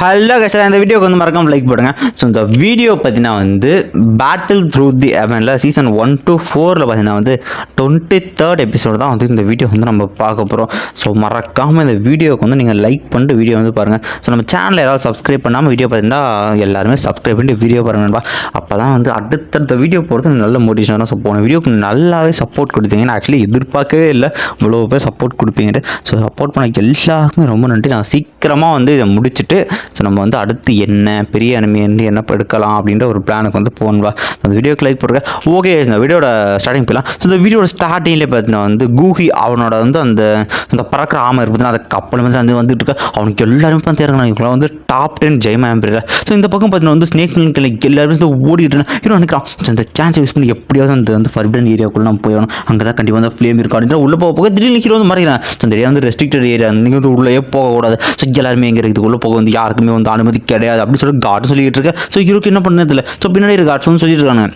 Hello guys, இந்த வீடியோக்கு வந்து மறக்காம லைக் போடுங்க. ஸோ இந்த வீடியோ பார்த்தீங்கன்னா வந்து பேட்டில் த்ரூ தி அவனில் சீசன் 1 to 4 பார்த்தீங்கன்னா வந்து 23rd எபிசோடு தான் வந்து இந்த வீடியோ வந்து நம்ம பார்க்க போகிறோம். ஸோ மறக்காமல் இந்த வீடியோக்கு வந்து நீங்கள் லைக் பண்ணிட்டு வீடியோ வந்து பாருங்கள். ஸோ நம்ம சேனலில் யாராவது சப்ஸ்கிரைப் பண்ணாமல் வீடியோ பார்த்தீங்கன்னா எல்லாருமே சப்ஸ்கிரைப் பண்ணிட்டு வீடியோ பாருங்கப்பா. அப்போ தான் வந்து அடுத்தடுத்த வீடியோ போகிறது நல்ல மோட்டிவேஷன் தான். ஸோ போன வீடியோக்கு நல்லாவே சப்போர்ட் கொடுத்தீங்க. நான் ஆக்சுவலி எதிர்பார்க்கவே இல்லை இவ்வளோ பேர் சப்போர்ட் கொடுப்பீங்க. ஸோ சப்போர்ட் பண்ண எல்லாருக்குமே ரொம்ப நன்றி. நான் சீக்கிரமாக வந்து இதை முடிச்சுட்டு ஸோ நம்ம வந்து அடுத்து என்ன பெரிய அனிமே வந்து என்ன எடுக்கலாம் அப்படின்ற ஒரு பிளானுக்கு வந்து போகணும்பா. அந்த வீடியோக்கு லைக் போடுங்க. ஓகே, இந்த வீடியோட ஸ்டார்டிங் போயிடலாம். ஸோ இந்த வீடியோட ஸ்டார்டிங்லேயே பார்த்தீங்கன்னா வந்து கூஹி அவனோட வந்து அந்த பறக்கிற ஆமை இருக்குதுன்னா அந்த கப்பல் வந்து வந்துட்டு இருக்க அவனுக்கு எல்லாருமே பார்த்து இறங்கினா வந்து டாப் 10 ஜெயமா எம்பிரில். ஸோ இந்த பக்கம் பார்த்தீங்கன்னா வந்து ஸ்னேக் எல்லாருமே வந்து ஓடிட்டு ஹீரோ நினைக்கிறான். ஸோ அந்த சான்ஸை யூஸ் பண்ணி எப்படியாவது அந்த ஃபர்பிடன் ஏரியாவுக்குள்ள நம்ம போயிடணும். அங்கே தான் கண்டிப்பாக வந்து ஃப்ளேம் இருக்கும் அப்படின்ற உள்ள போக திடீர்னு ஹீரோ வந்து மறைக்கிறான். ஸோ இந்த ஏரியா வந்து ரெஸ்ட்ரிக்டட் ஏரியா, நீங்கள் வந்து உள்ளே போகக்கூடாது. ஸோ எல்லாருமே எங்கே இருக்குது உள்ள போக வந்து யாருக்குமே வந்து அனுமதி கிடையாது அப்படின்னு சொல்லி கார்டு சொல்லிட்டு இருக்க. ஸோ ஹீரோக்கு என்ன பண்ணது இல்லை. ஸோ பின்னாடி இருக்க கார்ட்ஸ் வந்து சொல்லிட்டு இருக்காங்க.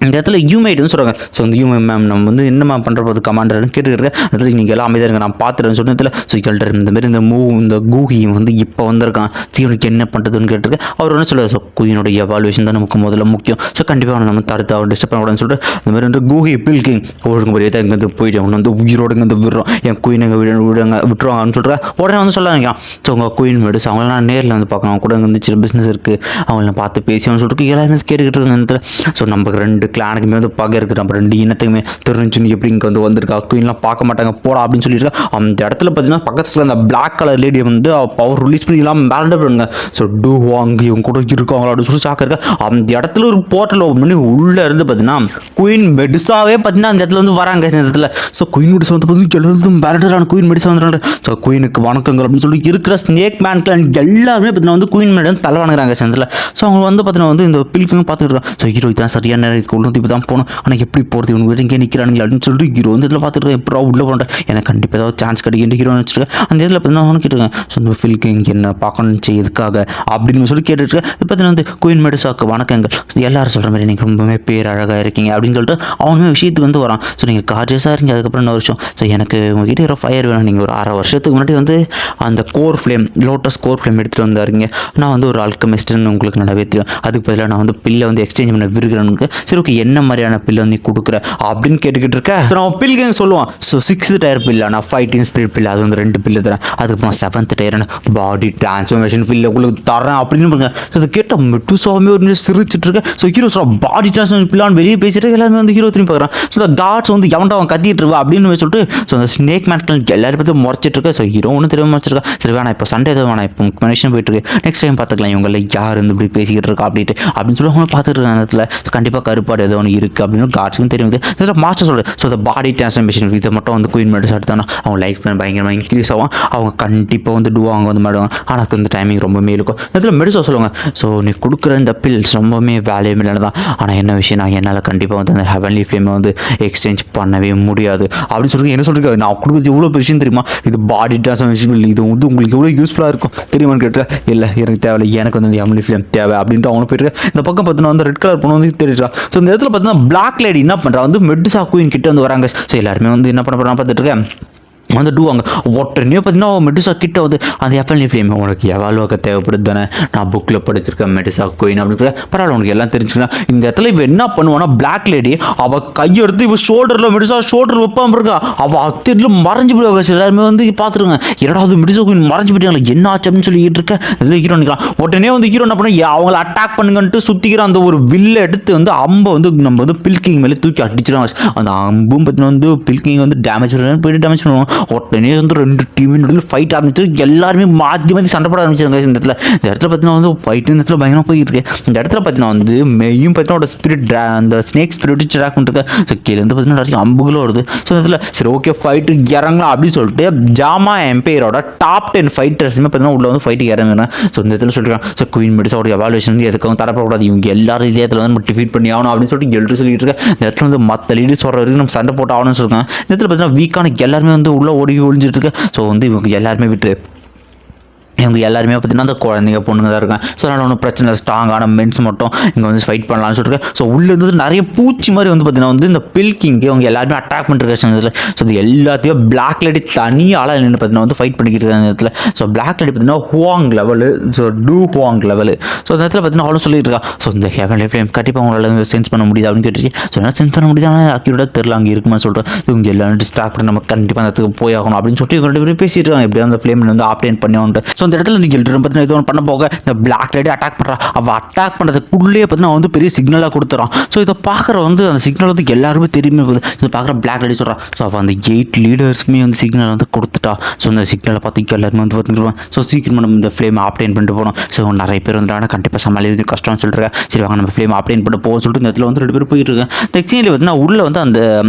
இந்த இடத்துல யூமைட்னு சொல்கிறாங்க. ஸோ அந்த யூமை மேம் நம்ம வந்து என்னம்மா பண்ணுற போது கமாண்டர்னு கேட்டுருக்க. அதில் நீங்கள் எல்லாம் அமைதியாக இருங்க, நான் பார்த்துறேன்னு சொன்னதில். ஸோ எல்டர் இந்த கூஹி வந்து இப்போ வந்திருக்கான். தீவனுக்கு என்ன பண்ணுறதுன்னு கேட்டிருக்க. அவர் என்ன சொல்லுவார், ஸோ குயினோட எவாலுவேஷன் தான் நமக்கு முதல்ல முக்கியம். ஸோ கண்டிப்பாக நம்ம தடுத்து அவர் டிஸ்டர்ப் பண்ணக்கூடாதுன்னு சொல்லிட்டு இந்த மாதிரி வந்து கூஹி பில்கிங் ஒழுங்கு முறையை தான் இங்கே வந்து போயிட்டு அவனை வந்து உயிரோடு இங்கே வந்து விடுறோம். என் குயினை விட்டுருவாங்கன்னு சொல்கிறேன். உடனே வந்து சொல்லாங்க. ஸோ உங்கள் குயின் மெடிஸ் அவங்களாம் நான் நேரில் வந்து பார்க்கணும். அவங்க கூட வந்து சின்ன பிஸ்னஸ் இருக்குது, அவங்கள பார்த்து பேசியோன்னு சொல்லிட்டு எல்லாருமே கேட்டுக்கிட்டு இருக்காங்க. ஸோ நம்ம ரெண்டு கிளானுக்குமே வந்து பகை இருக்குது. நம்ம ரெண்டு இனத்துக்குமே தெரிஞ்சுன்னு எப்படி இங்கே வந்து வந்திருக்கா, குயின்லாம் பார்க்க மாட்டாங்க போடா அப்படின்னு சொல்லியிருக்கா. அந்த இடத்துல பார்த்தீங்கன்னா பக்கத்தில் அந்த பிளாக் கலர் லேடியை வந்து பவர் ரிலீஸ் பண்ணிக்கலாம் மேலே பண்ணுங்க. ஸோ டூ வாங்கி இவங்க கூட இருக்காங்களா அப்படின்னு சொல்லி சாக்க இருக்கா. அந்த இடத்துல ஒரு போர்ட்டல் ஓப்பன் பண்ணி உள்ளே இருந்து பார்த்தீங்கன்னா குயின் மெடிசாவே பார்த்தீங்கன்னா அந்த இடத்துல வந்து வராங்க. இந்த இடத்துல ஸோ குயின் மெடிசா வந்து பார்த்தீங்கன்னா எல்லாரும் பேரண்டரான குயின் மெடிசா வந்துடுறாங்க. ஸோ குயினுக்கு வணக்கங்கள் அப்படின்னு சொல்லி இருக்கிற ஸ்னேக் மேன் கிளான் எல்லாருமே பார்த்தீங்கன்னா வந்து குயின் மெடி வந்து தலை வணங்குறாங்க இடத்துல. ஸோ அவங்க வந்து பார்த்தீங்கன்னா வந்து இந்த பில்க்கு பார்த்துட்டு இருக்காங்க. ஸோ ஹீரோ தான் சரியான நேரத்துக்கு உள்ள இப்போ தான் போகணும். ஆனால் எப்படி போகிறது இவங்க வீட்டு இங்கே நிற்கிறானுங்க அப்படின்னு சொல்லிட்டு ஹீரோ வந்து இதில் பார்த்துட்டு எப்போ உள்ள போகிறேன் எனக்கு கண்டிப்பாக ஏதாவது சான்ஸ் கிடைக்கும் ஹீரோ வச்சுருக்கேன். அந்த இதில் பார்த்தீங்கன்னா அவனு கேட்டுருக்கேன். ஸோ இந்த ஃபில்க்கு இங்கே என்ன பார்க்கணும் எதுக்காக அப்படின்னு சொல்லி கேட்டுருக்கேன். இப்போ பார்த்தீங்கன்னா வந்து குயின் மெடிசாக்கு வணக்கங்கள். எல்லாரும் சொல்கிற மாதிரி நீங்கள் ரொம்பவே பேர் அழகாக இருக்கீங்க அப்படின்னு சொல்லிட்டு அவனுமே விஷயத்துக்கு வந்து வரான். ஸோ நீங்கள் கார்ஜஸாக இருக்கீங்க. அதுக்கப்புறம் இன்னொரு விஷயம், ஸோ எனக்கு உங்ககிட்ட ஒரு ஃபயர் வேணும். நீங்கள் ஒரு 6 வருஷத்துக்கு முன்னாடி வந்து அந்த core flame lotus core flame எடுத்துகிட்டு வந்தாருங்க. நான் வந்து ஒரு ஆல்கமிஸ்ட்னு உங்களுக்கு நல்லாவே தெரியும். அதுக்கு பதிலாக நான் வந்து பில்லை வந்து எக்ஸ்சேஞ்ச் பண்ண விருக்கிறேன்னு. சரி ஓகே, என்ன மாதிரியான பில்லை வந்து கொடுக்குற அப்படின்னு கேட்டுக்கிட்டு இருக்க. ஸோ நம்ம பில்லுங்க சொல்லுவான். ஸோ 6th டயர் பில்லா, நான் ஃபைட்டிங் ஸ்பிரிட் பில்லு, அது வந்து 2 பில்லு தரேன். அதுக்கப்புறம் 7th டயர் பாடி டிரான்ஸ்ஃபர்மேஷன் பில்லு உங்களுக்கு தரேன் அப்படின்னு பண்ணுங்க. ஸோ அதை கேட்ட மெட்டுசாமி ஒரு சிரிச்சிட்டு இருக்க. ஸோ ஹீரோ சொல்ல பாடி டிரான்ஸ்ஃபர்மேஷன் பில்லான்னு வெளியே பேசிட்டு எல்லாருமே வந்து ஹீரோ திரும்பி பார்க்குறான். ஸோ இந்த கார்ட்ஸ் வந்து எவன்டா அவன் கத்திட்டு இருக்கா அப்படின்னு சொல்லிட்டு ஸோ அந்த ஸ்னேக் மேட்கள் எல்லாரும் பார்த்து முறைச்சிட்டு இருக்க. ஸோ ஹீரோ ஒன்றும் தெரியாமல் வச்சிருக்கா. சரி வேணா இப்போ சண்டே எதுவும் வேணாம், இப்போ மனுஷன் போயிட்டு இருக்கு, நெக்ஸ்ட் டைம் பார்த்துக்கலாம் இவங்களை யார் இருந்து இப்படி பேசிக்கிட்டு இருக்கா அப்படின்னு சொல்லி அவங்க பார்த்துட்டு இருக்காங்க. இடத்துல கண்டிப்பாக கருப்பாடு ஏதோ ஒன்று இருக்குது அப்படின்னு கார்ட்ஸுக்கும் தெரியுது. இதில் மாஸ்டர் சொல்லுது. ஸோ இந்த பாடி டிரான்ஸ்ஃபர்மேஷன் இதை மட்டும் வந்து குயின் மெடிஸ் எடுத்தாங்கன்னா அவங்க லைஃப் ஸ்பேன் பயங்கரமாக இன்க்ரீஸ் ஆகும். அவங்க கண்டிப்பாக வந்து டூவாங்க வந்து மாடுவாங்க. ஆனால் அதுக்கு வந்து டைமிங் ரொம்பவே இருக்கும். இதில் மெடிசா சொல்லுவாங்க. ஸோ நீ கொடுக்குற இந்த பில்ஸ் ரொம்பவே வேல்யூபிளான தான். ஆனால் என்ன விஷயம், நான் என்னால் கண்டிப்பாக வந்து அந்த ஹெவன்லி ஃப்ளேமை வந்து எக்ஸ்சேஞ்ச் பண்ணவே முடியாது அப்படின்னு சொல்லி என்ன சொல்லியிருக்காரு. நான் கொடுக்குறது எவ்வளோ விஷயம் தெரியுமா, இது பாடி டிரான்ஸ்ஃபர்மேஷன் பில், இது வந்து உங்களுக்கு எவ்வளோ யூஸ்ஃபுல்லாக இருக்கும் தெரியுமான்னு கேட்டுருக்கா. இல்லை எனக்கு தேவையில்லை, எனக்கு வந்து ஹெவன்லி ஃப்ளேம் தேவை அப்படின்ட்டு அவங்க போயிட்டு இந்த பக்கம் பார்த்தீங்கன்னா வந்து ரெட் கலர் பொண்ணு வந்து தெரியுறா. ஸோ இந்த இடத்துல பார்த்தீங்கன்னா பிளாக் லேடி என்ன பண்ணுறா வந்து மெடிசா குயின் கிட்ட வந்து வராங்க. ஸோ எல்லாருமே வந்து என்ன பண்ண போகிறாங்க பார்த்துட்டு இருக்கேன். வந்து டூவாங்க உடனே பார்த்தீங்கன்னா மெடிசா கிட்ட வந்து அந்த எஃப்எல்இ ஃப்ளேம் உனக்கு எவ்வளோக்க தேவைப்படுது தானே, நான் புக்கில் படிச்சிருக்கேன் மெடிசா குயின் அப்படின்னு. பரவாயில்ல உனக்கு எல்லாம் தெரிஞ்சுக்கலாம். இந்த இடத்துல இவன் என்ன பண்ணுவானா, பிளாக் லேடி அவள் கையெடுத்து இவன் ஷோல்டரில் மெடிசா ஷோல்டர் வைப்பான் இருக்கா. அவள் அத்தியில் மறைஞ்சு போயிடுவாங்க. எல்லாருமே வந்து பார்த்துருங்க, இரண்டாவது மெடிசா குயின் மறைஞ்சு போயிட்டாங்களா என்ன ஆச்சு அப்படின்னு சொல்லிட்டு இருக்கேன். இதில் ஹீரோ நிற்கலாம். உடனே வந்து ஹீரோ என்ன பண்ண அவங்கள அட்டாக் பண்ணுங்கன்ட்டு சுற்றிக்கிற அந்த ஒரு வில்லை எடுத்து வந்து அம்பை வந்து நம்ம வந்து பில்கிங் மேலே தூக்கி அடிச்சிடும். அந்த அம்பும் பார்த்தீங்கன்னா வந்து பில்கிங் வந்து டேமேஜ் போயிட்டு டேமேஜ் பண்ணுவோம். உடனே வந்து 2 டீமின் ஃபைட் ஆரம்பிச்சு எல்லாருமே மாற்றி சண்டை போட ஆரம்பிச்சிருக்காங்க. இந்த இடத்துல பார்த்தீங்கன்னா வந்து ஃபைட்டு இந்த இடத்துல பயங்கரமாக போயிட்டு இருக்கு. இந்த இடத்துல பார்த்தீங்கன்னா வந்து மெய்யும் பார்த்தீங்கன்னா ஸ்பிரிட் அந்த ஸ்னேக் ஸ்பிரிட் ட்ராக் பண்ணிட்டு. ஸோ கீழேருந்து பார்த்தீங்கன்னா நிறைய அம்புகளும் வருது. ஸோ இடத்துல சரி ஓகே ஃபைட்டு இறங்கலாம் அப்படின்னு சொல்லிட்டு ஜாமா எம்பையரோட டாப் 10 ஃபைட்டர்ஸுமே பார்த்தீங்கன்னா உள்ள வந்து ஃபைட்டுக்கு இறங்குறேன். ஸோ இந்த இடத்துல சொல்லியிருக்காங்க. ஸோ குயின் மெடிஸோட எவாலுவேஷன் வந்து எதுக்காகவும் தரப்படக்கூடாது, இவங்க எல்லாரும் இதே இடத்துல வந்து நம்ம டிஃபீட் பண்ணி ஆகணும் அப்படின்னு சொல்லிட்டு எல்லாரும் சொல்லிட்டு இருக்கேன். இந்த இடத்துல வந்து மற்ற லீடர்ஸ் வர வரைக்கும் நம்ம சண்டை போட்டு ஆகணும்னு சொல்லியிருக்காங்க. இந்த இடத்துல பார்த்தீங்கன்னா வீக்கான எல்லாருமே வந்து உள்ள ஓடி ஒழிஞ்சிட்டு இருக்கு. ஸோ வந்து இவங்க எல்லாருமே விட்டு இவங்க எல்லாருமே பார்த்தீங்கன்னா அந்த குழந்தைங்க பொண்ணுங்க தான் இருக்காங்க. ஸோ அதனால் ஒன்றும் பிரச்சனை இல்லை, ஸ்ட்ராங்கான மென்ஸ் மட்டும் இங்கே வந்து ஃபைட் பண்ணலாம்னு சொல்லிட்டு. ஸோ உள்ளே இருந்து நிறைய பூச்சி மாதிரி வந்து பார்த்தீங்கன்னா வந்து இந்த பில்கிங்கு அவங்க எல்லாருமே அட்டாக் பண்ணிருக்காங்க. ஸோ இது எல்லாத்தையும் பிளாக் லேடி தனியால் நின்று பார்த்தீங்கன்னா வந்து ஃபைட் பண்ணிக்கிட்டு இருக்காங்க இந்த இடத்துல. ஸோ பிளாக் லேடி பார்த்தீங்கன்னா ஹுவாங் லெவலு, ஸோ ஹுவாங் லெவலு. ஸோ அந்த இடத்துல பார்த்தீங்கன்னா அவளும் சொல்லிட்டு இருக்கா, ஸோ இந்த ஹெவன்லி ஃப்ளேம் கண்டிப்பாக அவங்களால சென்ஸ் பண்ண முடியுது அப்படின்னு கேட்டுச்சு. ஸோ என்ன சென்ஸ் பண்ண முடியுது, ஆனால் அக்யூரேட்டாக தெரியல அங்கே இருக்குமான்னு சொல்லிட்டு. இவங்க எல்லாரும் டிஸ்ட்ராக்ட் பண்ணி நம்ம கண்டிப்பாக அந்த இடத்துக்கு போய் ஆகணும் அப்படின்னு சொல்லிட்டு இவங்க 2 பேரும் பேசிட்டு இருக்காங்க. எப்படியா அந்த ஃப்ளேம் வந்து ஆப்டேட் பண்ணி வந்துட்டு. ஸோ இந்த இடத்துல இந்த எல்டர் பார்த்தீங்கன்னா இது ஒன்று பண்ண போக இந்த பிளாக் லேடி அட்டாக் பண்ணுறா. அவள் அட்டாக் பண்ணுறதுக்குள்ளேயே பார்த்தீங்கன்னா வந்து பெரிய சிக்னலாக கொடுத்துறான். ஸோ இதை பார்க்குற வந்து அந்த சிக்னல் வந்து எல்லாருமே தெரியுமே போகுது. இதை பார்க்குற பிளாக் லேடி சொல்கிறான், ஸோ அவள் அந்த 8 லீடர்ஸ்க்குமே வந்து சிக்னல் வந்து கொடுத்துட்டா. ஸோ இந்த சிக்னலை பார்த்து எல்லாருமே வந்து பார்த்துருவாங்க. ஸோ சீக்கிரமாக நம்ம இந்த ஃப்ளேம் ஆப்டேன் பண்ணிட்டு போகணும். ஸோ நிறைய பேர் வந்து கண்டிப்பாக சமாளிக்கிறது கஷ்டம்னு சொல்லிட்டு சரி வாங்க நம்ம ஃப்ளேம் ஆப்டேன் பண்ண போக சொல்லிட்டு இந்த இடத்துல வந்து 2 பேர் போயிட்டு இருக்கேன். நெக்ஸ்ட் சீனில் பார்த்தீங்கன்னா உள்ளே வந்து அந்த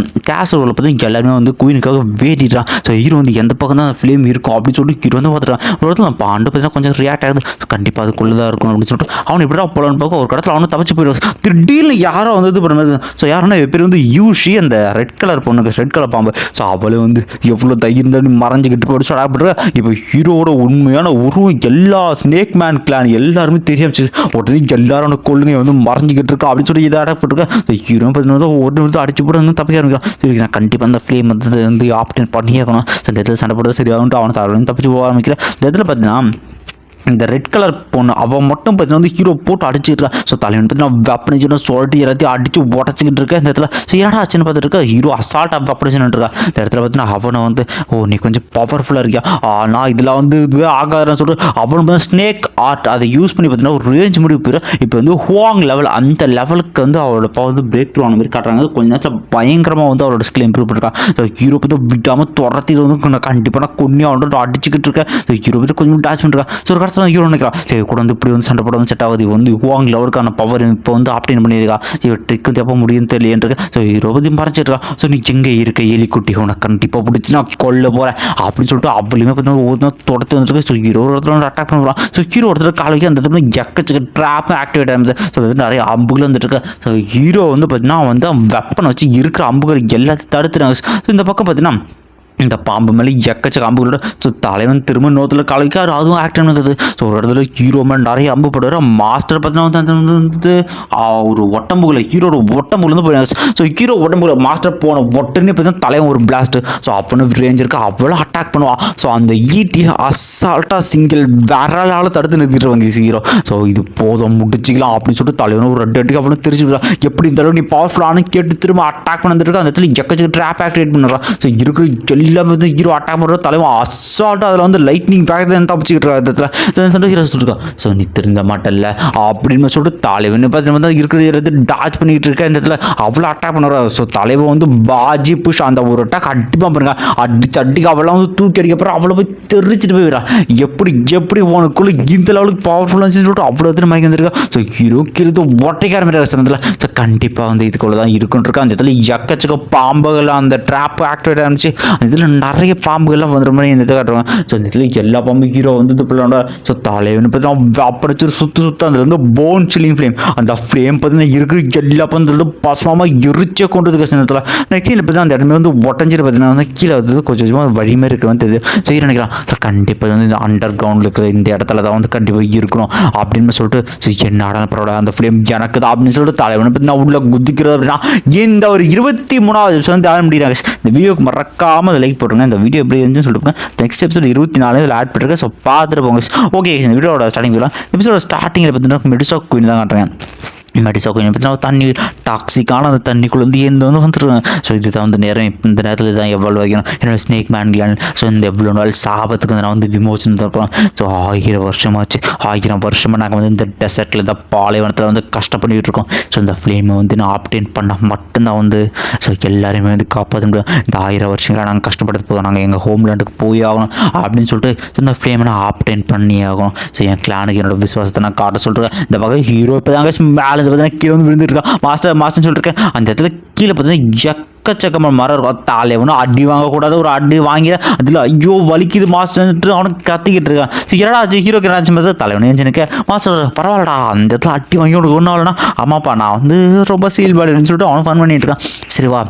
கேசரோவில் பார்த்து எல்லாருமே வந்து குயினுக்காக வேட்டிடுறான். ஸோ ஹீரோ வந்து எந்த பக்கம் தான் அந்த ஃப்ளேம் இருக்கும் அப்படின்னு சொல்லிட்டு ஹீரோ வந்து பார்த்துட்டான். ஒரு இடத்துல நம்ம பாண்டு பார்த்தீங்கன்னா கொஞ்சம் ரியாக்ட் ஆகுது. ஸோ கண்டிப்பாக அதுக்குள்ளே தான் இருக்கும் அப்படின்னு சொல்லிட்டு அவன் எப்படிடா போகலான்னு பார்க்க ஒரு இடத்துல அவனும் தப்பிச்சு போயிடுவான். திடீர்னு யாரோ வந்து இது பண்ணுறது. ஸோ யாருன்னா பேர் வந்து யூஷி, அந்த ரெட் கலர் பொண்ணுக்கு ரெட் கலர் பாம்பு. ஸோ அவளே வந்து எவ்வளோ தைரியம் தான் மறைஞ்சிக்கிட்டு போய் சொல்ல. இப்போ ஹீரோட உண்மையான உருவம் எல்லா ஸ்னேக் மேன் கிளான் எல்லாருமே தெரியாச்சு. உடனே எல்லாரும் கொள்ளுங்க வந்து மறைஞ்சிக்கிட்டு இருக்கா அப்படின்னு சொல்லி இதை அடப்பட்டுருக்கா. ஹீரோ பார்த்தீங்கன்னா ஒன்று அடிச்சு போட்டு வந்து தப்பிக்க ஆரம்பிக்கலாம். சரி நான் கண்டிப்பாக அந்த ஃப்ளேம் வந்து ஆப்டேன் பண்ணியாக்கணும். ஸோ இந்த இடத்துல சண்டை போட்டு சரியாகட்டும் அவனை தரவழையும் தப்பிச்சு போக ஆரம்பிக்கல. இந்த இடத்துல பார்த்தீங்கன்னா இந்த ரெட் கலர் பொண்ணு அவன் மட்டும் பார்த்தீங்கன்னா வந்து ஹீரோ போட்டு அடிச்சுட்டு இருக்கா. ஸோ தலைவன் பார்த்தீங்கன்னா வெப்பனிச்சுன்னு சொல்லிட்டு எல்லாத்தையும் அடிச்சு உடச்சிக்கிட்டு இருக்கா இந்த இடத்துல. ஸோ ஏன்னா ஆச்சுன்னு பார்த்துட்டு இருக்கா ஹீரோ அசால்ட்டாக வெப்பனிச்சுன்னு இருக்கா. இந்த இடத்துல பார்த்தீங்கன்னா அவனை வந்து நீ கொஞ்சம் பவர்ஃபுல்லாக இருக்கியா, நான் இதில் வந்து இதுவே ஆகாதுன்னு சொல்லிட்டு அவன் வந்து ஸ்னேக் ஆர்ட் அதை யூஸ் பண்ணி பார்த்தீங்கன்னா ஒரு ரேஞ்ச் முடிவு போயிடும். இப்போ வந்து ஹுவாங் லெவல் அந்த லெவலுக்கு வந்து அவரோட பவர் வந்து பிரேக் த்ரூ ஆன மாதிரி காட்டுறாங்க. கொஞ்ச நேரத்தில் பயங்கரமாக வந்து அவரோட ஸ்கில் இம்ப்ரூவ் பண்ணிருக்கான். ஸோ ஹீரோ பார்த்து விட்டாமல் துரத்திட்டு வந்து கண்டிப்பாக நான் கொன்னியாக வந்து அடிச்சுக்கிட்டு இருக்கேன். ஸோ ஹீரோ பார்த்து கொஞ்சம் டாச் பண்ணிருக்கான். ஸோ ஒரு கடைசியில் ஹீரோ நினைக்கிறான் சரி கூட வந்து இப்படி வந்து சண்டை போட வந்து செட் ஆகுது. வந்து ஹுவாங் லெவலுக்கான பவர் இப்போ வந்து ஆப்டேன் பண்ணியிருக்கா. இவன் ட்ரிக் வந்து எப்போ முடியும்னு தெரியலேன்னு. ஸோ ஹீரோ பற்றி மறைச்சிருக்கா. ஸோ நீ எங்கே இருக்க எலிக்குட்டி, உனக்கு கண்டிப்பாக பிடிச்சி நான் கொல்ல போகிறேன் அப்படின்னு சொல்லிட்டு அவளுமே பார்த்தீங்கன்னா ஒவ்வொரு தொடர்த்து வந்துருக்கு. ஸோ ஹீரோ ஒருத்தர் வந்து அட்டாக் பண்ணுறான். ஸோ ஹீரோ ஒருத்தர் கால வைக்க அந்த இடத்துல எக்கச்சக்க ட்ராப் ஆக்டிவேட் ஆகுது. ஸோ அது நிறைய அம்புகள் வந்துட்டு இருக்கு. ஸோ ஹீரோ வந்து பார்த்தீங்கன்னா வந்து வெப்பனை வச்சு இருக்கிற அம்புகள் எல்லாத்தையும் தடுத்துறாங்க. ஸோ இந்த பக்கம் பார்த்தீங்கன்னா இந்த பாம்பு மேலே எக்கச்சக்க அம்புகளோட ஸோ தலைவன் திரும்ப நோத்தில் கலவிக்காரு அதுவும் ஆக்டிவ் நடக்குது. ஸோ ஒரு இடத்துல ஹீரோ மேலே நிறைய அம்பு போடுவார். மாஸ்டர் பார்த்தீங்கன்னா வந்து ஒரு ஒட்டம்புகளை ஹீரோட ஒட்டம்புல வந்து போயிடுறாங்க. ஸோ ஹீரோ ஒட்டம்புல மாஸ்டர் போன உடனே பார்த்தீங்கன்னா தலைவன் ஒரு பிளாஸ்ட்டு. ஸோ அப்போன்னு ரேஞ்ச் இருக்கு அவ்வளோ அட்டாக் பண்ணுவான். ஸோ அந்த ஈட்டி அசால்ட்டாக சிங்கிள் விரலால் தடுத்து நிறுத்திடுவாங்க ஹீரோ. ஸோ இது போதும் முடிச்சிக்கலாம் அப்படின்னு சொல்லிட்டு தலைவனும் ஒரு 2 அடிக்கு அவ்வளோ தெரிஞ்சுக்கிறான். எப்படி இந்த அளவு நீ பவர்ஃபுல்லானு கேட்டு திரும்ப அட்டாக் பண்ணிருக்கா. அந்த இடத்துல எக்கச்சக்க ட்ராப் ஆக்டிவேட் பண்ணுறான். ஸோ இருக்கிற எல்லாமே வந்து ஹீரோ அட்டாக் பண்ணுற தலைவன் அசால்ட்டாக அதில் வந்து லைட்னிங் வேகத்தை தப்பிச்சுக்கிட்டு இருக்க ஹீரோ சொல்லிருக்கான். ஸோ நீ திருந்த மாட்டல அப்படின்னு சொல்லிட்டு தலைவன் பார்த்தீங்கன்னா இருக்கிற டாச் பண்ணிக்கிட்டு இருக்க இந்த இடத்துல அவ்வளோ அட்டாக் பண்ணுறா. ஸோ தலைவன் வந்து பாஜி புஷ் அந்த ஒரு அட்டாக் அடிப்பாக பாருங்க அடிக்க அவளாம் வந்து தூக்கி அடிக்கப்புறம் அவ்வளோ போய் தெரிச்சிட்டு போயிடா. எப்படி உனக்குள்ள இந்த லெவலுக்கு பவர்ஃபுல்லாக சொல்லிட்டு அவ்வளோ எத்தனை மயக்கம் வந்துருக்கா. ஸோ ஹீரோ கிருத்து ஒட்டைக்க ஆரம்பிக்கிற. ஸோ கண்டிப்பாக வந்து இதுக்குள்ள தான் இருக்குன்றிருக்கா. அந்த இடத்துல எக்கச்சக்க பாம்புகள் அந்த ட்ராப் ஆக்டிவேட் ஆரம்பிச்சு இதில் நிறைய பாம்புகள்லாம் வந்துற மாதிரி இந்த இதை காட்டுவாங்க. ஸோ இந்த இதில் எல்லா பாம்பு ஹீரோ வந்து இது பண்ண. ஸோ தலைவன் பார்த்தீங்கன்னா அப்படிச்சு சுற்று அதில் வந்து போன் சில்லிங் ஃப்ளேம் அந்த ஃப்ளேம் பார்த்தீங்கன்னா இருக்கிற எல்லா பந்து பசமாக எரிச்சே கொண்டு கஷ்டத்தில் நெக்ஸ்ட் இதில் பார்த்தீங்கன்னா அந்த இடமே வந்து ஒட்டஞ்சிட்டு பார்த்தீங்கன்னா வந்து கீழே வந்து கொஞ்சம் கொஞ்சமாக வழிமே இருக்கிறவன் தெரியுது. ஸோ நினைக்கிறான் ஸோ கண்டிப்பாக வந்து இந்த அண்டர் கிரவுண்டில் இருக்கிற இந்த இடத்துல தான் வந்து கண்டிப்பாக இருக்கணும் அப்படின்னு சொல்லிட்டு ஸோ என்ன பரவாயில்ல அந்த ஃப்ளேம் எனக்கு தான் அப்படின்னு சொல்லிட்டு தலைவனை பார்த்தீங்கன்னா உள்ள குதிக்கிறது அப்படின்னா இந்த ஒரு 23வது எபிசோட் வந்து ஆட முடியறாங்க. இந்த வீடியோக்கு மறக்காமல் லைக் போட்டுருங்க. இந்த வீடியோ எப்படி இருந்துன்னு சொல்லிட்டு நெக்ஸ்ட் எபிசோட் 24 இதில் ஆட் பண்ணிருக்கேன். ஸோ பார்த்துட்டு போங்க. ஓகே இந்த வீடியோட ஸ்டார்டிங் எபிசோட ஸ்டார்டிங்கில் பார்த்தீங்கன்னா மெடிசா குயின் தான் காட்டுறேன். மெடிசா குயின் பார்த்தீங்கன்னா தண்ணி டாக்ஸிக்கான அந்த தண்ணிக்குள்ளே வந்து வந்துருவாங்க. ஸோ இதுதான் வந்து நேரம் இந்த நேரத்தில் தான் எவ்வளோ வைக்கணும் என்னோட ஸ்னேக் மேன் கிளான். ஸோ இந்த எவ்வளோ நாள் சாபத்துக்கு வந்து நான் வந்து விமோசனம் தருப்போம். ஸோ 1000 வருஷமாச்சு 1000 வருஷமாக நாங்கள் வந்து இந்த டெசர்ட்டில் இந்த பாலைவனத்தில் வந்து கஷ்டப்பட்டுக்கிட்டு இருக்கோம். ஸோ இந்த ஃப்ளேமை வந்து நான் ஆப்டேன் பண்ணால் மட்டும்தான் வந்து ஸோ எல்லாருமே வந்து காப்பாற்ற முடியும். இந்த 1000 வருஷங்களாக நாங்கள் கஷ்டப்படுறது போதும், நாங்கள் எங்கள் ஹோம்லேண்டுக்கு போய் ஆகணும் அப்படின்னு சொல்லிட்டு இந்த ஃப்ளேமை நான் ஆப்டேன் பண்ணி ஆகணும். ஸோ என் கிளானுக்கு என்னோட விசுவாசத்தை நான் காட்ட சொல்லிட்டு இந்த வகை ஹீரோ இப்போ தாங்க மேலே பார்த்தீங்கன்னா கீழே வந்து விழுந்துருக்கா. மாஸ்டர் சொல்லிருக்கேன் அந்த இடத்துல கீழே பார்த்தீங்கன்னா எக்கச்சக்கமாக மரம் இருக்கும். தலைவனும் அடி வாங்கக்கூடாது ஒரு அடி வாங்கி அதில் ஐயோ வலிக்குது மாஸ்டர் அவனுக்கு கத்திக்கிட்டு இருக்கான். ஸோ என்னடா ஆச்சு ஹீரோக்கு என்னாச்சு மாதிரி தலைவனே எனக்கு மாஸ்டர் பரவாயில்லடா அந்த இடத்துல அடி வாங்கி உனக்கு ஒன்றும் ஆகலனா ஆமாப்பா நான் வந்து ரொம்ப சீல் பாடின்னு சொல்லிட்டு அவனும் ஃபன் பண்ணிட்டு இருக்கான். சரிவா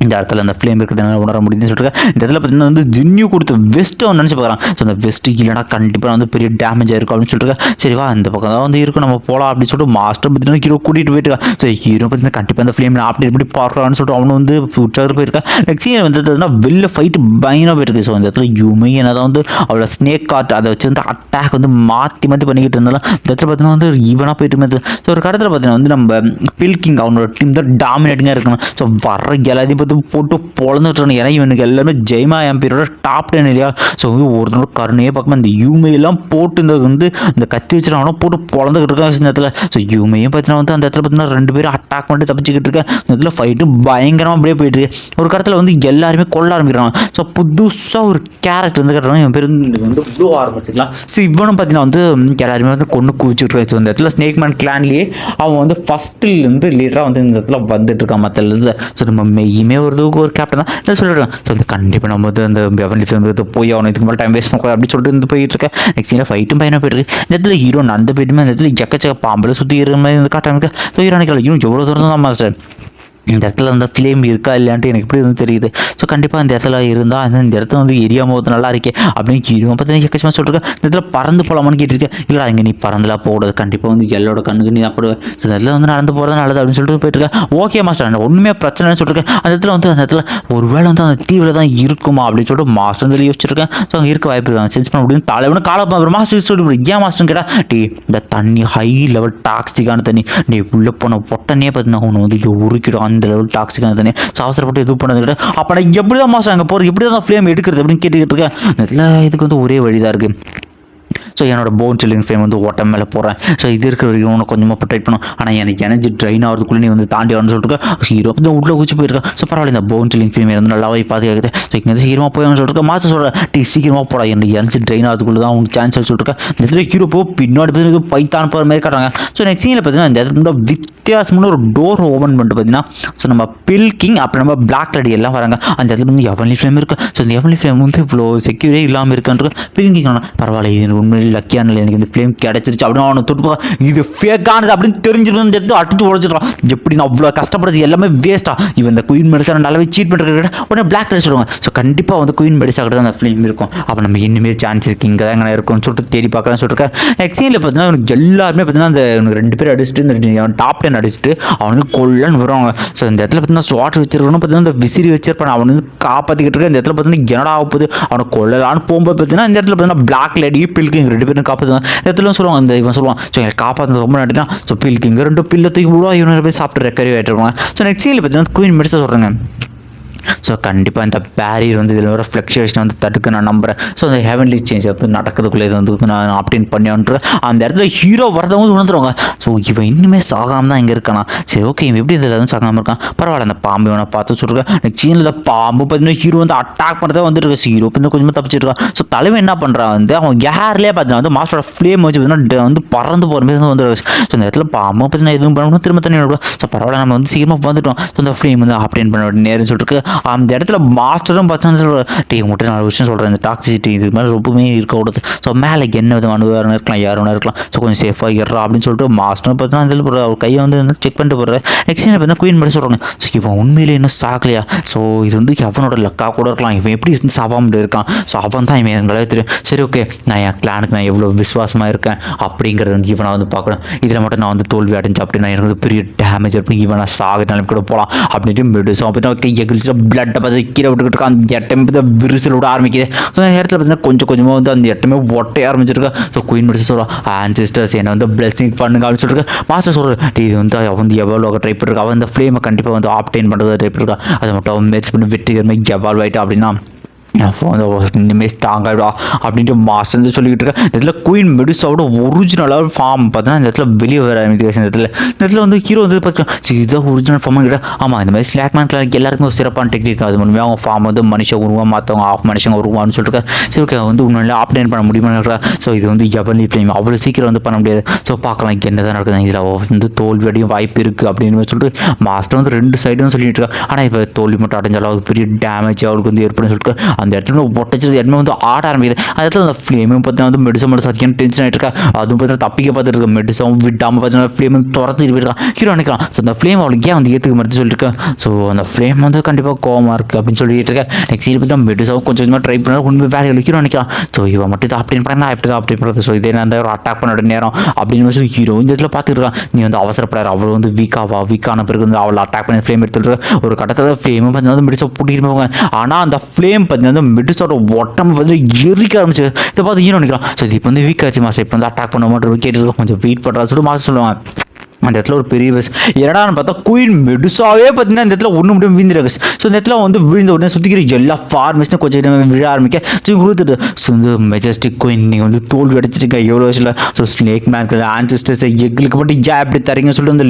இந்த இடத்துல அந்த ஃப்ளேம் இருக்கிறது உணர முடியுதுன்னு சொல்லிட்டு இந்த இடத்துல பார்த்தீங்கன்னா வந்து ஜின்யூ கொடுத்து வெஸ்ட்டை வந்து நினச்சி பார்க்குறான். ஸோ அந்த வெஸ்ட்டு இல்லைனா கண்டிப்பாக வந்து பெரிய டேமேஜ் ஆயிருக்கும் அப்படின்னு சொல்லிட்டு சரிவா இந்த பக்கம் தான் வந்து இருக்கும் நம்ம போகலாம் அப்படின்னு சொல்லிட்டு மாஸ்டர் பார்த்தீங்கன்னா ஹீரோ கூட்டிகிட்டு போயிட்டு ஸோ ஹீரோ பார்த்தீங்கன்னா கண்டிப்பாக அந்த ஃப்ளேம் அப்படி இப்படி பார்க்கலாம்னு சொல்லிட்டு அவனு வந்து உற்சாக போயிருக்கா. நெக்ஸ்ட் சீன் வந்து வெளில ஃபைட்டு பயங்கரமாக போயிருக்கு. ஸோ இந்த இடத்துல யூமே என்னதான் வந்து அவளை ஸ்னேக் கார்ட் அதை வச்சு வந்து அட்டாக் வந்து மாற்றி பண்ணிக்கிட்டு இருந்தாலும் இந்த இடத்துல பார்த்தீங்கன்னா வந்து ஈவனாக போயிட்டு இருந்தது. ஸோ ஒரு கடத்தில் பார்த்தீங்கன்னா வந்து நம்ம பில்கிங் அவனோட டீம் தான் டாமினேட்டிங்காக இருக்கணும். ஸோ வர எல்லாத்தையும் பார்த்து போட்டு பொழந்துட்டு ஏன்னா இவனுக்கு எல்லாமே ஜெய்மா எம்பியோட டாப் 10 இல்லையா. ஸோ வந்து ஒருத்தனோட கருணையே பார்க்கும்போது இந்த யூமையெல்லாம் போட்டு இந்த கத்தி வச்சுட்டு அவனை போட்டு பொழந்துக்கிட்டு இருக்கான் இந்த இடத்துல. ஸோ யூமையும் பார்த்தீங்கன்னா வந்து அந்த இடத்துல பார்த்தீங்கன்னா 2 பேரும் அட்டாக் பண்ணிட்டு தப்பிச்சுக்கிட்டு இருக்கேன். இந்த இடத்துல ஃபைட்டு பயங்கரமாக அப்படியே போயிட்டு இருக்கு. ஒரு கடத்தில் வந்து எல்லாருமே கொள்ள ஆரம்பிக்கிறாங்க. ஸோ புதுசாக ஒரு கேரக்டர் வந்து கட்டுறாங்க. இவன் பேர் வந்து ப்ளூ ஆரம்பிச்சுக்கலாம். ஸோ இவனும் பார்த்தீங்கன்னா வந்து எல்லாருமே வந்து கொண்டு குவிச்சுட்டு இருக்காங்க. ஸோ இந்த இடத்துல ஸ்னேக் மேன் கிளான்லேயே அவன் வந்து ஃபஸ்ட்டிலேருந்து லீடராக வந்து இந்த இடத்துல வந்துட்டு இருக்கான் மற்ற. ஸோ நம்ம மெய்யுமே ஒரு கேப்டன் தான் இதை சொல்லிடுறேன். ஸோ இந்த கண்டிப்பாக நம்ம வந்து அந்த பெவர்லி ஃபிலிம் போய் அவனை இதுக்கு மேலே டைம் வேஸ்ட் பண்ணக்கூடாது அப்படின்னு சொல்லிட்டு வந்து போயிட்டு இருக்கேன். நெக்ஸ்ட் சீனில் ஃபைட்டும் பையனாக போயிருக்கு. இந்த இடத்துல ஹீரோ நடந்து போயிட்டுமே இந்த இடத்துல எக்கச்சக்க பாம்பில் சுற்றி இருக்கிற மாதிரி வந்து காட்டாங்க. ஸோ ஹீரோனிக்கல் இன்னும் எவ்வளோ தூரம் தான் மாஸ்டர் இந்த இடத்துல அந்த ஃப்ளேம் இருக்கா இல்லையான்ட்டு எனக்கு எப்படி வந்து தெரியுது. ஸோ கண்டிப்பாக இந்த இடத்துல இருந்தால் இந்த இடத்துல வந்து எரியாமல் போது நல்லா இருக்கே அப்படின்னு ஹீரோ பார்த்தீங்கன்னா எக்கச்சமாக சொல்லிருக்கேன். இந்த இடத்துல பறந்து போகலாமான்னு கேட்டிருக்கேன். இல்லை இங்கே நீ பறந்துலாம் போகக்கூடாது, கண்டிப்பாக வந்து எல்லோட கண்ணுக்கு நீ தான் போடுவேன். ஸோ இந்த இடத்துல வந்து நடந்து போகிறது நல்லது அப்படின்னு சொல்லிட்டு போயிட்டுருக்கேன். ஓகே மாஸ்டர் ஒன்றுமே பிரச்சனைன்னு சொல்லியிருக்கேன். அந்த இடத்துல ஒரு வேளை வந்து அந்த தீவில் தான் இருக்குமா அப்படின்னு சொல்லிட்டு மாஸ்டர் வந்து யோசிச்சிருக்கேன். ஸோ அங்கே இருக்க வாய்ப்பு இருக்காங்க சென்ஸ் பண்ண முடியும். தலைவனு காலை மாஸ்டர் சொல்லி ஏன் மாஸ்டர்னு கேட்டால் டீ இந்த தண்ணி ஹை லெவல் டாக்ஸிக்கான தண்ணி நீ உள்ளே போன பொட்டனே பார்த்தீங்கன்னா ஒன்று வந்து உருக்கிடும் அந்த லெவல் டாக்ஸிக்கான தண்ணி. ஸோ அவசரப்பட்டு இது பண்ணது கிட்ட அப்போ நான் எப்படி தான் மாஸ்டர் அங்கே போகிறது எப்படி தான் ஃப்ளேம் எடுக்கிறது அப்படின்னு கேட்டுக்கிட்டு இருக்கேன். இதில் இதுக்கு வந்து ஒரே வழி தான் இருக்குது. ஸோ என்னோட போன் சில்லிங் ஃப்ளேம் வந்து ஓட்டம் மேலே போகிறேன். ஸோ இது இருக்கிற வரைக்கும் உனக்கு கொஞ்சமாக ப்ரொடெக்ட் பண்ணும். ஆனால் எனக்கு எனர்ஜி ட்ரைன் ஆகிறதுக்குள்ளே நீ வந்து தாண்டி வரணும்னு சொல்லிட்டு ஹீரோ வந்து உள்ளே குச்சி போயிருக்கா. ஸோ பரவாயில்ல இந்த போன் சில்லிங் ஃப்ளேம் வந்து நல்லாவே பாதுகாக்குது. ஸோ இங்கே வந்து சீக்கிரமாக போய் சொல்லிட்டு மாஸ்டர் சொல்கிறேன் டீ சீக்கிரமாக போடா எனக்கு எனர்ஜி ட்ரைன் ஆகிறதுக்குள்ளே தான் அவங்க சான்ஸ் சொல்லிட்டு இந்த இடத்துல ஹீரோ போ பின்னாடி போய் இது பைத்தான் போகிற மாதிரி காட்டுறாங்க. ஸோ நெக்ஸ்ட் சீனில் பார்த்தீங்கன்னா இந்த இடத்துல வித்தியாசமான ஒரு டோர் ஓப்பன் பண்ணிட்டு பார்த்தீங்கன்னா ஸோ நம்ம பில்கிங் அப்புறம் நம்ம பிளாக் லடி எல்லாம் வராங்க. அந்த இடத்துல வந்து எவன்லி ஃப்ளேம் இருக்குது. ஸோ இந்த எவன்லி ஃப்ளேம் வந்து இவ்வளோ செக்யூரே இல்லாமல் இருக்குன்றது பில்கிங் பரவாயில்ல இது உண்மையிலே லக்கியான எனக்கு இந்த ஃப்ளேம் கிடச்சிருச்சு அப்படின்னு அவனை தொட்டு இது ஃபேக்கானது அப்படின்னு தெரிஞ்சிருந்து எடுத்து அடிச்சு உடச்சிடுறான். எப்படி நான் அவ்வளோ கஷ்டப்படுறது எல்லாமே வேஸ்ட்டா. இவன் இந்த குயின் மெடிசா நல்லாவே சீட் பண்ணுறத உடனே பிளாக் ட்ரெஸ் சொல்லுவாங்க. ஸோ கண்டிப்பாக வந்து குயின் மெடிசா கிட்ட அந்த ஃப்ளேம் இருக்கும். அப்போ நம்ம இன்னுமே சான்ஸ் இருக்குது இங்கே தான் எங்கே இருக்கும்னு சொல்லிட்டு தேடி பார்க்கலாம்னு சொல்லியிருக்கேன். எக்ஸீனில் பார்த்தீங்கன்னா அவனுக்கு எல்லாருமே பார்த்தீங்கன்னா அந்த 2 பேர் அடிச்சுட்டு இந்த டாப் 10 அடிச்சுட்டு அவனுக்கு கொல்லன்னு வருவாங்க. ஸோ இந்த இடத்துல பார்த்தீங்கன்னா ஸ்வாட் வச்சிருக்கணும் பார்த்தீங்கன்னா இந்த விசிறி வச்சிருப்பான் அவனு வந்து காப்பாற்றிக்கிட்டு இருக்க. இந்த இடத்துல பார்த்தீங்கன்னா என்னடா ஆக போகுது அவனை கொல்லலான்னு போகும்போது பார்த்தீங்கன்னா இந்த இடத்துல பார்த்தீங்கன்னா பிளாக் லேடி பில்கிங் 2 பேரும் காப்பாற்றுவாங்க. இடத்துல சொல்லுவாங்க இவன் சொல்லுவான் ஸோ எனக்கு காப்பாற்று ரொம்ப நடினா ஸோ பில்கிங் 2 பில்லை தூக்கி விடுவா இவனை போய் சாப்பிட்டு ரெக்கரி ஆகிட்டுருவாங்க. ஸோ நெக்ஸ்ட் சீனில் பார்த்தீங்கன்னா குயின் மெடிசா சொல்கிறாங்க. ஸோ கண்டிப்பாக இந்த பேரியர் வந்து இதில் வர ஃப்ளக்சுவேஷன் வந்து தடுக்க நான் நம்புகிறேன். ஸோ அந்த ஹெவன்லி சேஞ்ச் வந்து நடக்கிறதுக்குள்ளே இது வந்து நான் ஆப்டின் பண்ணிட்டு அந்த இடத்துல ஹீரோ வரதவங்க உணர்ந்துருவாங்க. ஸோ இவன் இன்னுமே சாகாமல் தான் இங்கே இருக்கானா. சரி ஓகே இவன் எப்படி இதில் வந்து சாகாமல் இருக்கான் பரவாயில்ல. அந்த பாம்பு இவனை பார்த்து சொல்லிருக்கேன். நெக்ஸ்ட் சீனில் பாம்பு பார்த்தீங்கன்னா ஹீரோ வந்து அட்டாக் பண்ணுறதா வந்துட்டு இருக்கு. ஹீரோ வந்து கொஞ்சமாக தப்பிச்சிருக்கான். ஸோ தலைவன் என்ன பண்ணுறான் வந்து அவன் ஏர்லேயே பார்த்தீங்கன்னா வந்து மாஸ்டரோட ஃப்ளேம் வச்சு பார்த்தீங்கன்னா வந்து பறந்து போகிற மாதிரி வந்துருக்கு. ஸோ இந்த இடத்துல பாம்பு பார்த்தீங்கன்னா எதுவும் பண்ணணும் திரும்ப தண்ணி விடுவோம். ஸோ பரவாயில்ல நம்ம வந்து சீக்கிரமாக வந்துட்டோம். ஸோ அந்த ஃப்ளேம் வந்து ஆப்டேன் பண்ண நேரம் சொல்லிட்டு அந்த இடத்துல மாஸ்டரும் பார்த்தீங்கன்னா டீ மட்டும் 4 விஷயம் சொல்கிறேன். இந்த டாக்ஸிசிட்டி இது மேலே ரொம்பவே இருக்கக்கூடாது. ஸோ மேலே என்ன விதமான இருக்கலாம் யார் வேணா இருக்கலாம். ஸோ கொஞ்சம் சேஃபாக ஏறா அப்படின்னு சொல்லிட்டு மாஸ்டரும் பார்த்தீங்கன்னா இதில் போகிற அவர் கையை வந்து செக் பண்ணிட்டு போடுறேன். நெக்ஸ்ட் பார்த்தீங்கன்னா குயின் மட்டும் சொல்கிறாங்க. ஸோ இவன் உண்மையிலே இன்னும் சாக்கலையா. ஸோ இது வந்து அவனோட லக்காக கூட இருக்கலாம். இவன் எப்படி இருந்து சாவாமல் இருக்கான். ஸோ அவன் தான் இவன் எங்களாவே தெரியும். சரி ஓகே நான் என் கிளானுக்கு நான் எவ்வளோ விசுவாசமாக இருக்கேன் அப்படிங்கிறது வந்து இவனை வந்து பார்க்கணும். இதில் மட்டும் நான் வந்து தோல்வி அடைஞ்சு அப்படின்னா எனக்கு வந்து பெரிய டேமேஜ் இருக்கும். இவனை சாகினாலும் கூட போகலாம் அப்படின்ட்டு மெடிசம் அப்படின்னா கையை கிழிச்சு பிளட்டை பார்த்து கீழே விட்டுக்கிட்டு இருக்கான். அந்த எட்டமே பார்த்து விரிசல் விட ஆரம்பிக்குது. ஸோ அந்த இடத்துல பார்த்தீங்கன்னா கொஞ்சம் கொஞ்சமாக வந்து அந்த எட்டமே ஒட்டைய ஆரம்பிச்சிருக்கா. ஸோ குயின் மெடிசன் சொல்கிறா அண்ட் சிஸ்டர்ஸ் என்னை வந்து பிளஸிங் பண்ணுங்க அப்படின்னு சொல்லிட்டு மாஸ்டர் சொல்கிறேன். இது வந்து அவன் வந்து எவ்வளோ ட்ரை பண்ணிருக்கா. அவன் அந்த ஃப்ளேமை கண்டிப்பாக வந்து ஆப்டைன் பண்ணுறதை ட்ரை பண்ணிருக்கா. அதை மட்டும் அவன் மேட்ச் பண்ணி வெற்றிகரமாக எவால்வ் ஆகிட்டா அப்படின்னா இனிமேல் ஸ்ட்ராங் ஆகிடா அப்படின்ட்டு மாஸ்டர் வந்து சொல்லிக்கிட்டு இருக்கேன். இதில் குயின் மெடிசாவோட ஒரிஜினலாக ஃபார்ம் பார்த்தீங்கன்னா இந்த இடத்துல வெளியே வர ஆரம்பிச்சு. இந்த இடத்துல வந்து ஹீரோ வந்து பார்த்தீங்கன்னா சரி இதுதான் ஒரிஜினல் ஃபார்ம் கிட்ட. ஆமாம் இந்த மாதிரி ஸ்லாக்மேன் கிளாக் எல்லாருக்கும் ஒரு சிறப்பான டெக்னிக். அது மூலமே அவங்க ஃபார்ம் வந்து மனுஷன் உருவா மாற்றவங்க ஆஃப் மனுஷங்க உருவான்னு சொல்லிட்டு சரி ஓகே வந்து உண்மையிலே ஆப்டைன் பண்ண முடியுமா. ஸோ இது வந்து எவன்லி ஃப்ளேம் அவ்வளோ சீக்கிரம் வந்து பண்ண முடியாது. ஸோ பார்க்கலாம் என்ன தான் நடக்குது. இதில் வந்து தோல்வியடையும் வாய்ப்பு இருக்குது அப்படின்னு சொல்லிட்டு மாஸ்டர் வந்து 2 சைடும் சொல்லிட்டு இருக்கா. ஆனால் இப்போ தோல்வி மட்டும் அடைஞ்சாலும் அது பெரிய டேமேஜ் அவளுக்கு வந்து ஏற்படும் சொல்லிட்டு அந்த இடத்துல ஒட்டச்சு இடமே வந்து ஆட ஆரம்பிக்குது. அந்த இடத்துல அந்த ஃப்ளேமும் பார்த்தீங்கன்னா வந்து மெடிசா மட்டும் சத்தியம் டென்ஷன் ஆகிட்டு இருக்கா. அதுவும் பார்த்தீங்கன்னா தப்பிக்க பார்த்துட்டு இருக்க மெடிசாவும் விடாமல் பார்த்தீங்கன்னா ஃப்ளேம் துரத்திட்டு போயிருக்கான். ஹீரோ நினைக்கிறான். ஸோ அந்த ஃப்ளேம் அவளுக்கு ஏன் வந்து ஏற்றுக்க மாதிரி சொல்லிட்டு இருக்கேன். ஸோ அந்த ஃப்ளேம் வந்து கண்டிப்பாக கோவமாக இருக்குது அப்படின்னு சொல்லிட்டு இருக்கேன். நெக்ஸ்ட் சீன் பார்த்தா மெடிசாவும் கொஞ்சம் கொஞ்சமாக ட்ரை பண்ணாலும் உண்மை வேலையில் ஹீரோ நினைக்கிறான். ஸோ இவன் மட்டும் இதை அப்படின்னு பண்ணா எப்படி தான் அப்படி பண்ணுறது. ஸோ இதே நான் ஒரு அட்டாக் பண்ணோட நேரம் அப்படின்னு சொல்லி ஹீரோ இந்த இடத்துல பார்த்துட்டு இருக்கான். நீ வந்து அவசரப்படாரு, அவள் வந்து வீக்கான பிறகு வந்து அவளை அட்டாக் பண்ணி ஃப்ளேம் எடுத்துட்டு ஒரு கட்டத்தில் ஃப்ளேமும் பார்த்தீங்கன்னா மெடிசா பூட்டிருப்பாங்க. ஆனால் அந்த ஃப்ளேம் பார்த்தீங்கன்னா மெடிசாவோட உடம்பு வந்து எரிக்க ஆரம்பிச்சு. இதை பார்த்து ஹீரோ நினைக்கிறான். ஸோ இது இப்போ வந்து வீக் ஆச்சு மாசம், இப்போ வந்து அட்டாக் பண்ண மாட்டேன் கேட்டு கொஞ்சம் வெயிட் பண்ணுறா சொல்லி மாசம் சொல்லுவாங்க. அந்த இடத்துல ஒரு பெரிய பஸ் என்னடான்னு பார்த்தா குயின் மெடுசாவே பார்த்தீங்கன்னா இந்த இடத்துல ஒன்று முடியும் விழுந்துருக்கு. ஸோ இந்த இடத்துல வந்து விழுந்த உடனே சுற்றிக்கிற எல்லா ஃபார்மேஷனும் கொஞ்சம் விழ ஆரம்பிக்க. ஸோ கொடுத்துட்டு ஸோ வந்து மெஜஸ்டிக் குயின் நீங்கள் வந்து தோல்வி அடிச்சிருக்க எவ்வளோ வருஷம். ஸோ ஸ்னேக் மேன்க்கு ஆன்சிஸ்டர்ஸ் எங்களுக்கு மட்டும் ஏன் எப்படி தரீங்கன்னு சொல்லிட்டு அந்த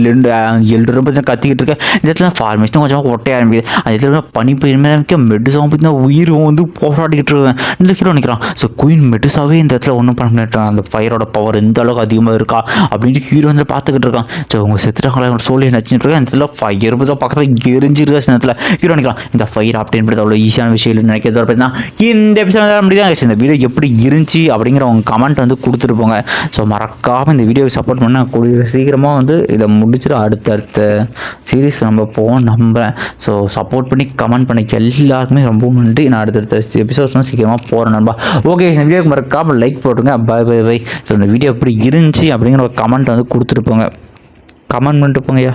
எல்லோரும் பார்த்தீங்கன்னா கத்திக்கிட்டு இருக்க. இந்த இடத்துல ஃபார்மேஷனும் கொஞ்சம் ஒட்டைய ஆரம்பிக்குது. அந்த இடத்துல பனி பெருமை ஆரம்பிக்க மெடுசாவும் பார்த்தீங்கன்னா உயிரும் வந்து போராடிக்கிட்டு இருக்கேன். இந்த ஹீரோ நினைக்கிறான். ஸோ குயின் மெடுசாவே இந்த இடத்துல ஒன்றும் பண்ண மாட்டான். அந்த ஃபயரோட பவர் எந்த அளவுக்கு அதிகமாக இருக்கா அப்படின்ட்டு ஹீரோ வந்து பார்த்துக்கிட்டு இருக்கான். ஸோ அவங்க செத்துட்டாங்களா சோழி நச்சுட்டு இருக்கேன். இந்த இடத்துல ஃபயர் பக்கத்தில் எரிஞ்சிருக்க நேரத்தில் ஹீரோ நினைக்கலாம். இந்த ஃபயர் அப்படின்றது அவ்வளோ ஈஸியான விஷயம் இல்லை நினைக்கிறது பார்த்தீங்கன்னா இந்த எபிசோட் முடிதான். இந்த வீடியோ எப்படி இருந்துச்சு அப்படிங்கிற அவங்க கமெண்ட் வந்து கொடுத்துட்டு போங்க. ஸோ மறக்காமல் இந்த வீடியோவை சப்போர்ட் பண்ணால் கூடிய சீக்கிரமாக வந்து இதை முடிச்சுட்டு அடுத்தடுத்த சீரீஸ் நம்ம போவோம் நம்புகிறேன். ஸோ சப்போர்ட் பண்ணி கமெண்ட் பண்ணி எல்லாருக்குமே ரொம்ப நன்றி. நான் அடுத்தடுத்த எபிசோட்ஸ் வந்து சீக்கிரமாக போகிறேன் நண்பா. ஓகே, இந்த வீடியோக்கு மறக்காமல் லைக் போட்டுருங்க. பை. ஸோ இந்த வீடியோ எப்படி இருந்துச்சு அப்படிங்கிற ஒரு கமெண்ட் வந்து கொடுத்துட்டு போங்க. கமெண்ட் பண்ணிட்டு போங்கய்யா.